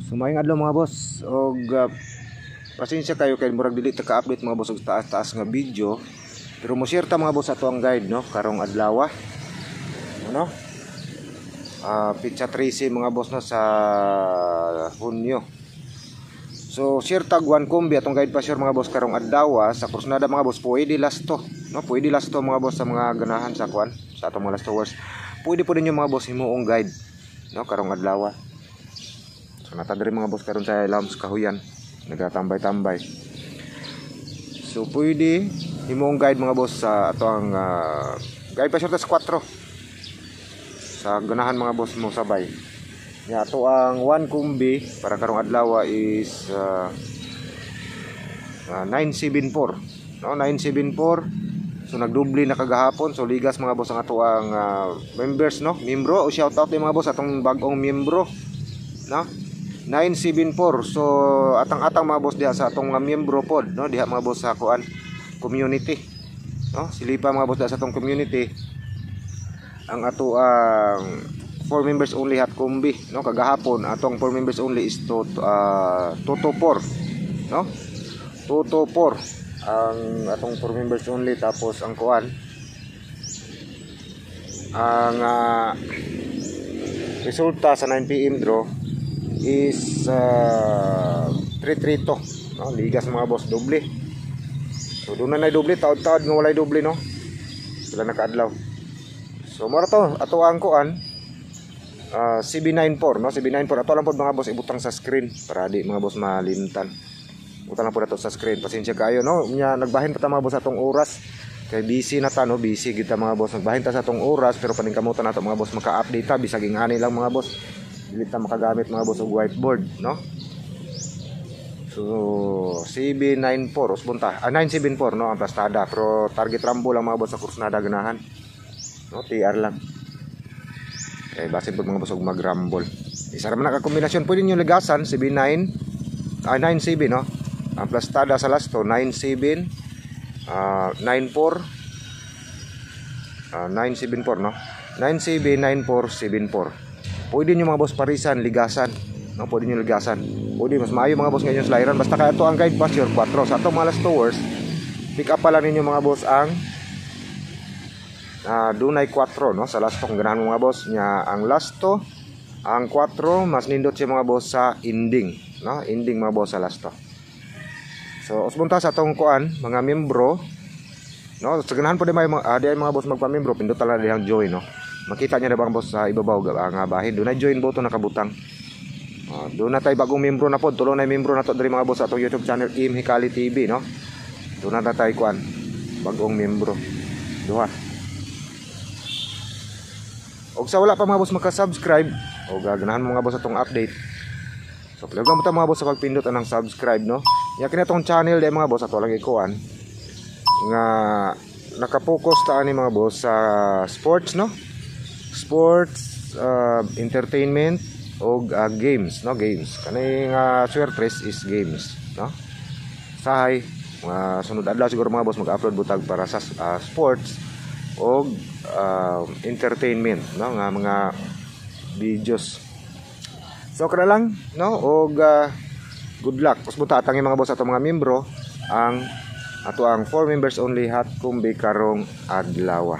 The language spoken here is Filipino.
Sumayong adlaw mga boss og pasensya kayo kay murag dili ta ka-update mga boss og taas-taas nga video. Pero mo share ta mga boss ato ang guide no karong adlaw. Ano? Pizza 13 mga boss no sa Hunyo. So share tag 1 kombi atong guide pa share mga boss karong adlaw sa Krusnada mga boss. Pwede last to, no? Pwede last to mga boss sa mga ganahan sa kwan, sa atong mga last hours. Pwede po ninyo mga boss himuong guide no karong adlaw. So natadiri mga boss karon sa Lams Kahuyan, nagatambay-tambay. So pwede himuong guide mga boss sa ato ang guide pa short sa 4 sa ganahan mga boss mo sabay. Ya ato ang 1 kumbi para karong adlaw is 974 no 974. So nagdubli na kagahapon. So ligas mga boss ang ato ang members no, miyembro o shout out mga boss atong bag-ong miyembro no 974. So atang-atang mga boss diha sa atong miyembro pod no, diha mga boss sa kuan community no, silipa mga boss diha sa atong community ang ato ang 4 members only hot combi no. Kagahapon atong 4 members only is to 224 no, 224 ang atong 4 members only. Tapos ang kuan ang resulta sa 9 PM draw is 332 no, ligas mga boss doble. So doon na doble, taod-taod nga walay doble no, sila nakaadlaw. So mora to ato ang kuan CB94 no, CB94 ato lang pod mga boss ibutang sa screen para di mga boss malimtan. Butang lang pod ato sa screen, pasensya kayo no, nya nagbahin pa ta mga boss atong oras kay busy na ta no, busy kita mga boss, nagbahin ta sa atong oras pero paningkamutan nato mga boss maka-update ta bisag ingani lang mga boss, dili ta makagamit mga boss og whiteboard no. So CB94 usbunta 974 no ang plastada, pero target rambo lang mga boss sa Krusnada ganahan no, TR lang kay basin pud mga boss og magrambol. Isa ra man ka kombinasyon pwede niyo ligasan CB9 9CB no, ang plastada sa last to 97 94 974 no, 9CB 9474. Pwede nyo mga boss parisan, ligasan no, pwede nyo ligasan, pwede mas maayo mga boss ngayon sa lairan. Basta kaya ito ang guide pass your 4 sa itong mga last tours. Pick up pa lang ninyo mga boss ang dunay 4 no, sa last to kung ganahan mo mga boss nya. Ang last to ang 4 mas nindot siya mga boss sa ending no, ending mga boss sa last to. So usbunta sa itong kuan mga membro no, sa ganahan po di mga boss magpa-membro, pindot talaga dihang join no. Makita niya na bang boss sa ibabaw nga bahin doon na join button nakabutang. Doon na tayo bagong membro na pod, tulo na membro na to diri mga boss sa atong YouTube channel Im Hikali TV no. Doon na tayo kuan bagong membro duha. Og sa wala pa mga boss maka-subscribe o gaganahan mo mga boss atong update. So palaga mo ta mga boss sa pagpindot anang subscribe no. Ya kini atong channel di mga boss ato lagi kuan nga nakapokus ta ani mga boss sa sports no, sports, entertainment o games no, games kanay nga swertres is games no. Sahay mga sunod adlaw siguro mga boss mag-upload butag para sa sports o entertainment no, nga mga videos. So kada lang no, og good luck. Usbuta atang mga boss ato mga membro ang ato ang 4 members only hot kumbi karong adlaw.